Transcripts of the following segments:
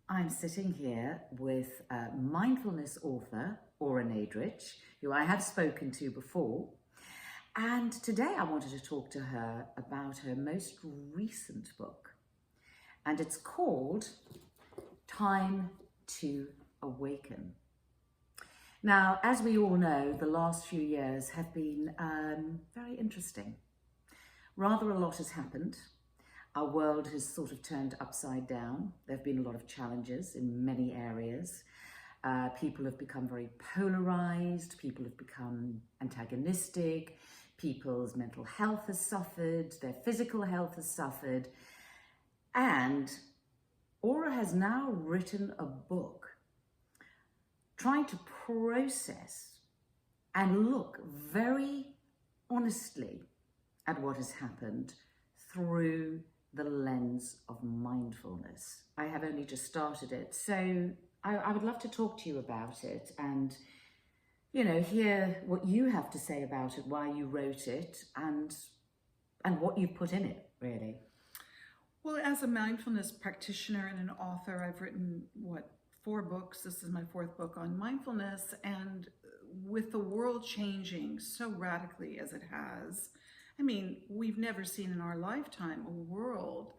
I'm sitting here with mindfulness author Ora Nadrich, who I have spoken to before. And today I wanted to talk to her about her most recent book. And it's called Time to Awaken. Now, as we all know, the last few years have been very interesting. Rather a lot has happened. Our world has sort of turned upside down. There have been a lot of challenges in many areas. People have become very polarized. People have become antagonistic. People's mental health has suffered. Their physical health has suffered. And Ora has now written a book trying to process and look very honestly at what has happened through the lens of mindfulness. I have only just started it, so I would love to talk to you about it and, hear what you have to say about it, why you wrote it, and what you've put in it, really. Well, as a mindfulness practitioner and an author, I've written, 4 books. This is my 4th book on mindfulness, and with the world changing so radically as it has, we've never seen in our lifetime a world,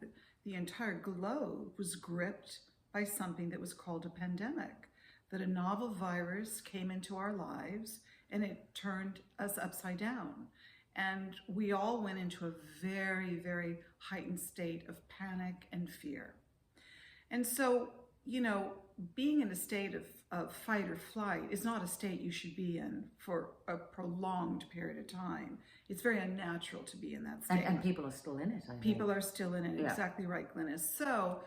the entire globe was gripped by something that was called a pandemic, that a novel virus came into our lives and it turned us upside down. And we all went into a very, very heightened state of panic and fear. And so, being in a state of fight or flight is not a state you should be in for a prolonged period of time. It's very unnatural to be in that state. And people are still in it, I think. People are still in it, Yeah. Exactly right, Glynis. So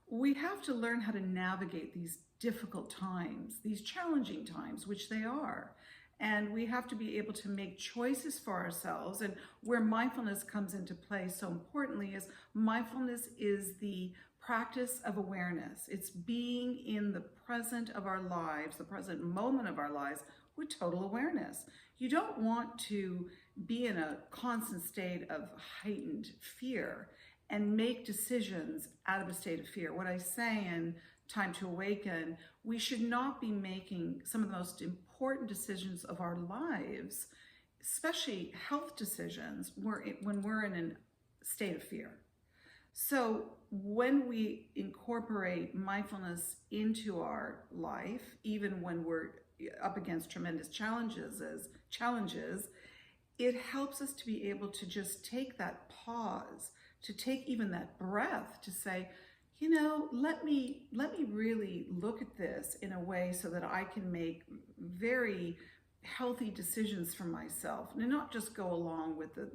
we have to learn how to navigate these difficult times, these challenging times, which they are. And we have to be able to make choices for ourselves. And where mindfulness comes into play so importantly is mindfulness is the practice of awareness. It's being in the present of our lives, the present moment of our lives with total awareness. You don't want to be in a constant state of heightened fear and make decisions out of a state of fear. What I say in Time to Awaken, we should not be making some of the most important decisions of our lives, especially health decisions, when we're in a state of fear. So when we incorporate mindfulness into our life, even when we're up against tremendous challenges, it helps us to be able to just take that pause, to take even that breath, to say, let me really look at this in a way so that I can make very healthy decisions for myself, and not just go along with the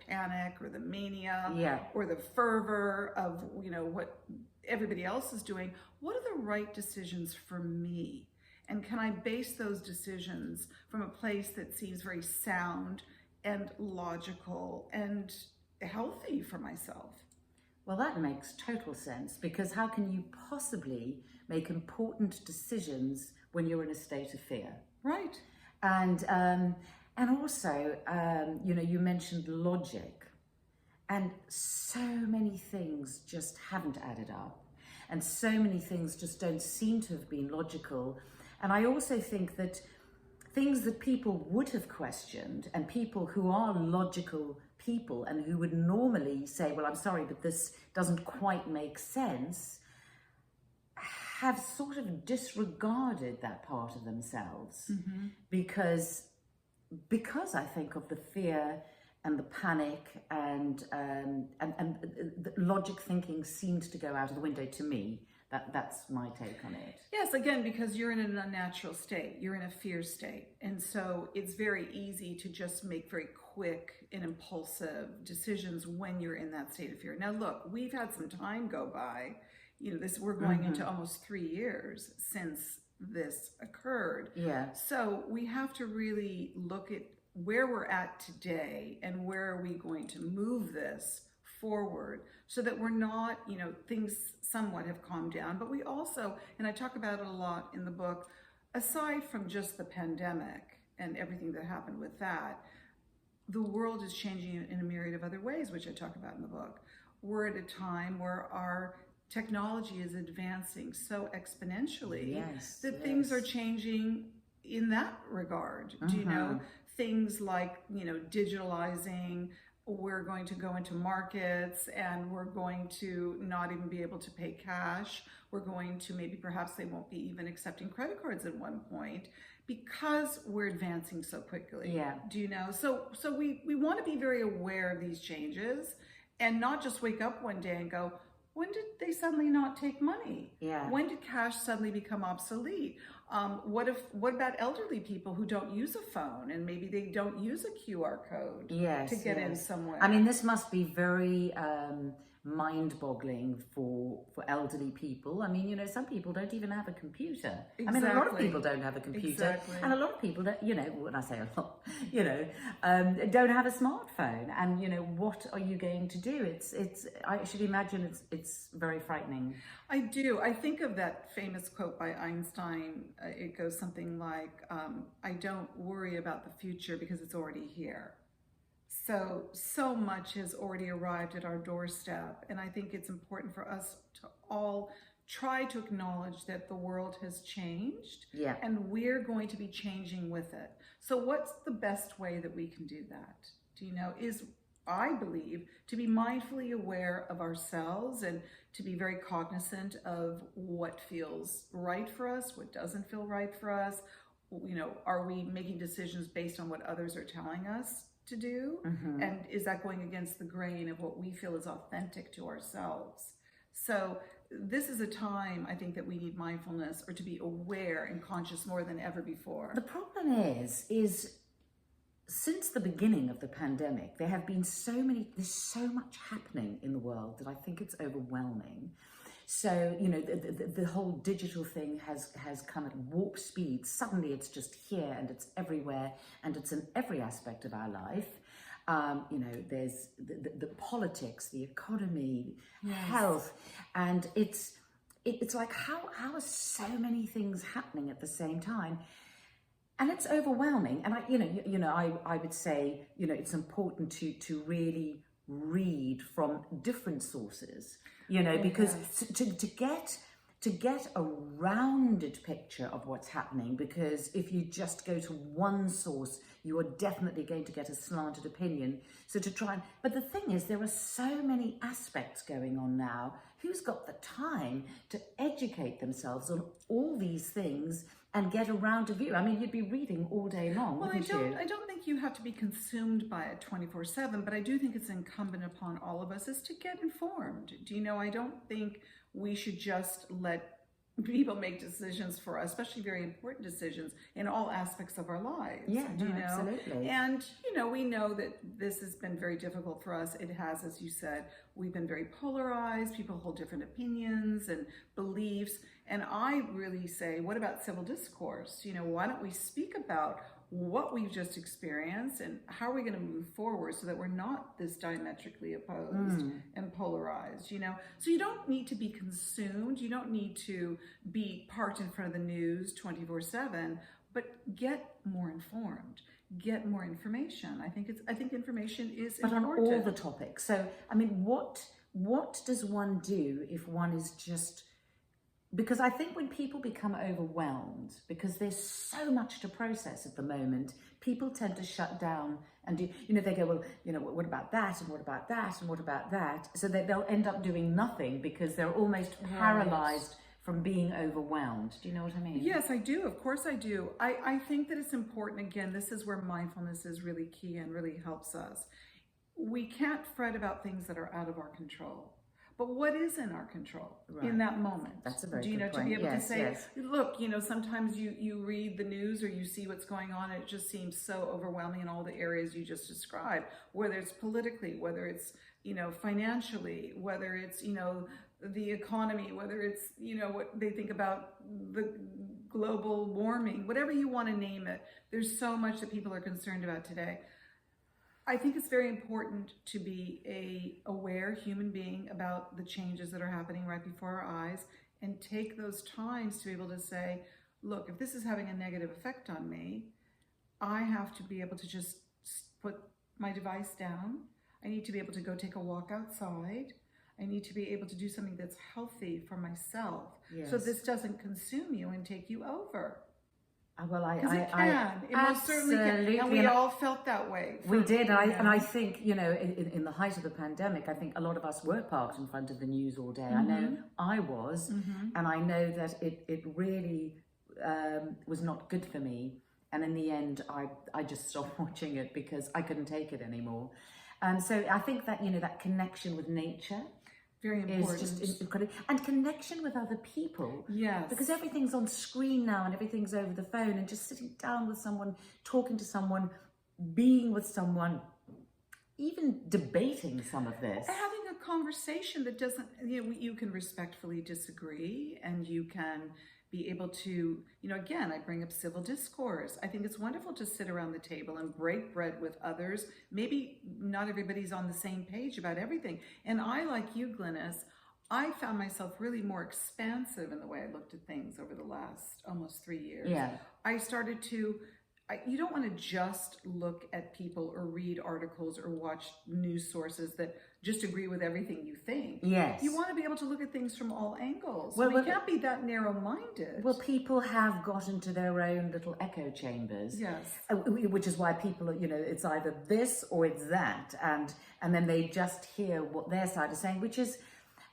panic or the mania or the fervor of what everybody else is doing. What are the right decisions for me? And can I base those decisions from a place that seems very sound and logical and healthy for myself? Well, that makes total sense, because how can you possibly make important decisions when you're in a state of fear? Right. And also, you mentioned logic, and so many things just haven't added up, and so many things just don't seem to have been logical. And I also think that things that people would have questioned, and people who are logical people and who would normally say, well, I'm sorry, but this doesn't quite make sense, have sort of disregarded that part of themselves. Mm-hmm. because I think of the fear and the panic and the logic thinking seemed to go out of the window to me. That's my take on it. Yes, again, because you're in an unnatural state. You're in a fear state. And so it's very easy to just make very quick and impulsive decisions when you're in that state of fear. Now, look, we've had some time go by. We're going into almost 3 years since this occurred. Yeah. So we have to really look at where we're at today and where are we going to move this forward so that we're not, things somewhat have calmed down, but we also, and I talk about it a lot in the book, aside from just the pandemic and everything that happened with that, the world is changing in a myriad of other ways, which I talk about in the book. We're at a time where our technology is advancing so exponentially Yes, that yes. things are changing in that regard. Do you know, things like, digitalizing, we're going to go into markets and we're going to not even be able to pay cash. We're going to perhaps they won't be even accepting credit cards at one point because we're advancing so quickly. Yeah. Do you know? So we want to be very aware of these changes and not just wake up one day and go, when did they suddenly not take money? Yeah. When did cash suddenly become obsolete? What about elderly people who don't use a phone and maybe they don't use a QR code to get in somewhere? I mean, this must be very mind-boggling for elderly people. I mean, some people don't even have a computer. Exactly. I mean, a lot of people don't have a computer. Exactly. And a lot of people that, when I say a lot, don't have a smartphone. And, what are you going to do? I should imagine it's very frightening. I do. I think of that famous quote by Einstein. It goes something like, I don't worry about the future because it's already here. So much has already arrived at our doorstep. And I think it's important for us to all try to acknowledge that the world has changed. Yeah. And we're going to be changing with it. So what's the best way that we can do that? Is, I believe, to be mindfully aware of ourselves and to be very cognizant of what feels right for us, what doesn't feel right for us. Are we making decisions based on what others are telling us to do? And is that going against the grain of what we feel is authentic to ourselves? So this is a time, I think, that we need mindfulness, or to be aware and conscious more than ever before. The problem is since the beginning of the pandemic, there's so much happening in the world that I think it's overwhelming. So, the whole digital thing has come at warp speed. Suddenly it's just here and it's everywhere and it's in every aspect of our life. There's the politics, the economy, health, and it's like, how are so many things happening at the same time? And it's overwhelming. And I would say, it's important to really read from different sources, because to get a rounded picture of what's happening, because if you just go to one source, you are definitely going to get a slanted opinion. So but the thing is, there are so many aspects going on now. Who's got the time to educate themselves on all these things and get a rounded view? I mean, you'd be reading all day long, wouldn't you? I don't think you have to be consumed by it 24/7, but I do think it's incumbent upon all of us is to get informed. I don't think we should just let people make decisions for us, especially very important decisions in all aspects of our lives. Yeah, absolutely. And, we know that this has been very difficult for us. It has, as you said, we've been very polarized. People hold different opinions and beliefs. And I really say, what about civil discourse? Why don't we speak about what we've just experienced and how are we going to move forward so that we're not this diametrically opposed and polarized, So you don't need to be consumed. You don't need to be parked in front of the news 24/7, but get more informed, get more information. I think information is important. But on all the topics. So, I mean, what does one do if one is just... Because I think when people become overwhelmed, because there's so much to process at the moment, people tend to shut down and they go, well, what about that? And what about that? And what about that? So that they'll end up doing nothing because they're almost paralyzed from being overwhelmed. Do you know what I mean? Yes, I do. Of course I do. I think that it's important. Again, this is where mindfulness is really key and really helps us. We can't fret about things that are out of our control. But what is in our control in that moment? That's a very good point. To be able to say, yes. Look, sometimes you read the news or you see what's going on, and it just seems so overwhelming in all the areas you just described, whether it's politically, whether it's, financially, whether it's, the economy, whether it's, what they think about the global warming, whatever you want to name it. There's so much that people are concerned about today. I think it's very important to be a aware human being about the changes that are happening right before our eyes and take those times to be able to say, look, if this is having a negative effect on me, I have to be able to just put my device down. I need to be able to go take a walk outside. I need to be able to do something that's healthy for myself. Yes. So this doesn't consume you and take you over. Well, Because it can. It most certainly can. And we all felt that way. We did. And I think, in the height of the pandemic, I think a lot of us were parked in front of the news all day. I know I was. And I know that it really was not good for me. And in the end, I just stopped watching it because I couldn't take it anymore. And so I think that, that connection with nature very important. Is just incredible. And connection with other people. Yes. Because everything's on screen now and everything's over the phone, and just sitting down with someone, talking to someone, being with someone, even debating some of this. Having a conversation that doesn't, you can respectfully disagree, and you can be able to, again, I bring up civil discourse. I think it's wonderful to sit around the table and break bread with others. Maybe not everybody's on the same page about everything. And I, like you, Glynis, I found myself really more expansive in the way I looked at things over the last almost 3 years. Yeah. I started to, you don't want to just look at people or read articles or watch news sources that just agree with everything you think. Yes. You want to be able to look at things from all angles. Well, we can't be that narrow-minded. Well, people have got into their own little echo chambers. Yes. Which is why people, it's either this or it's that. And then they just hear what their side is saying, which is,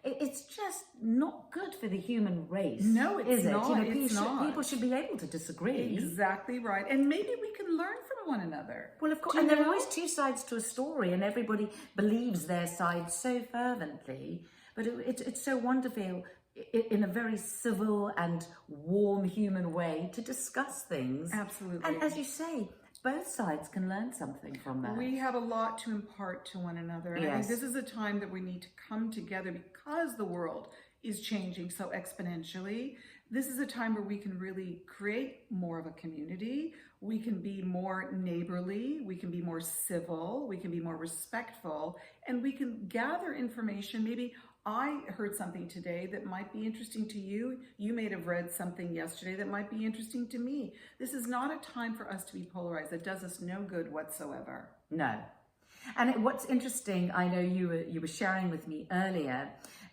it's just not good for the human race. No, it's is it? not. It's not. People should be able to disagree. Exactly right. And maybe we can learn from one another. Well, of course. And there are always two sides to a story, and everybody believes their side so fervently. But it's so wonderful in a very civil and warm human way to discuss things. Absolutely. And as you say, both sides can learn something from that. We have a lot to impart to one another. And I think this is a time that we need to come together because the world is changing so exponentially. This is a time where we can really create more of a community. We can be more neighborly. We can be more civil. We can be more respectful. And we can gather information. Maybe I heard something today that might be interesting to you. You may have read something yesterday that might be interesting to me. This is not a time for us to be polarized. It does us no good whatsoever. No. And what's interesting, I know you were sharing with me earlier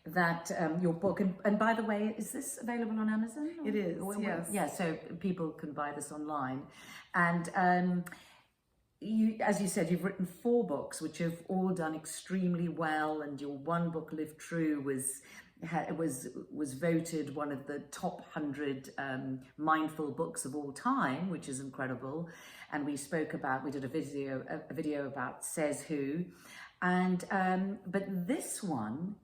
that your book, and by the way, is this available on Amazon? It is, yes. Yeah, so people can buy this online. And you, as you said, you've written 4 books, which have all done extremely well, and your one book, Live True, was voted one of the top 100 mindful books of all time, which is incredible. And we did a video about Says Who, and but this one,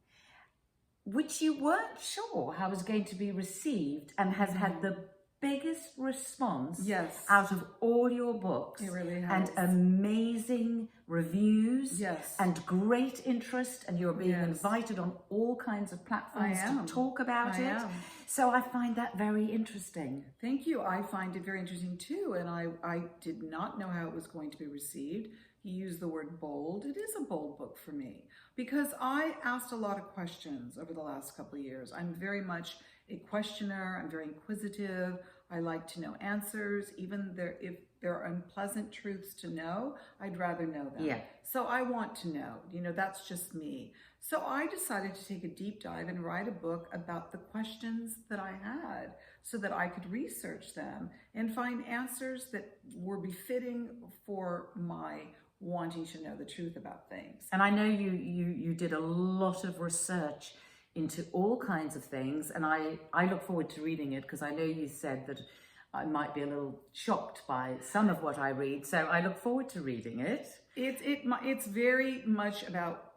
which you weren't sure how was going to be received, and has had the biggest response out of all your books. It really has. And amazing reviews. Yes. And great interest, and you're being invited on all kinds of platforms to talk about it. So I find that very interesting. Thank you. I find it very interesting too. And I did not know how it was going to be received. You used the word bold. It is a bold book for me because I asked a lot of questions over the last couple of years. I'm very much a questioner. I'm very inquisitive. I like to know answers. Even if there are unpleasant truths to know, I'd rather know them. Yeah. So I want to know, that's just me. So I decided to take a deep dive and write a book about the questions that I had so that I could research them and find answers that were befitting for my wanting to know the truth about things. And I know you did a lot of research into all kinds of things, and I look forward to reading it because I know you said that I might be a little shocked by some of what I read, so I look forward to reading it. It's very much about,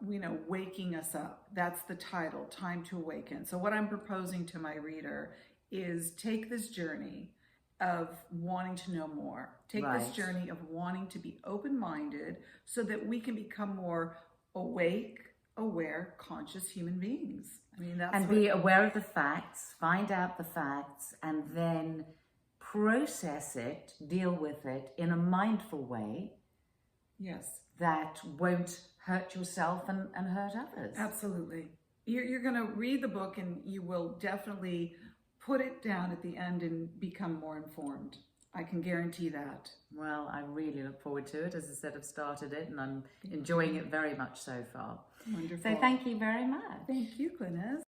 waking us up. That's the title, Time to Awaken. So what I'm proposing to my reader is take this journey of wanting to know more. Take this journey of wanting to be open-minded so that we can become more awake, aware, conscious human beings. Be aware of the facts, find out the facts, and then process it, deal with it in a mindful way. Yes. That won't hurt yourself and hurt others. Absolutely. You're going to read the book and you will definitely put it down at the end and become more informed. I can guarantee that. Well, I really look forward to it. As I said, I've started it and I'm enjoying it very much so far. Wonderful. So thank you very much. Thank you, Glynis.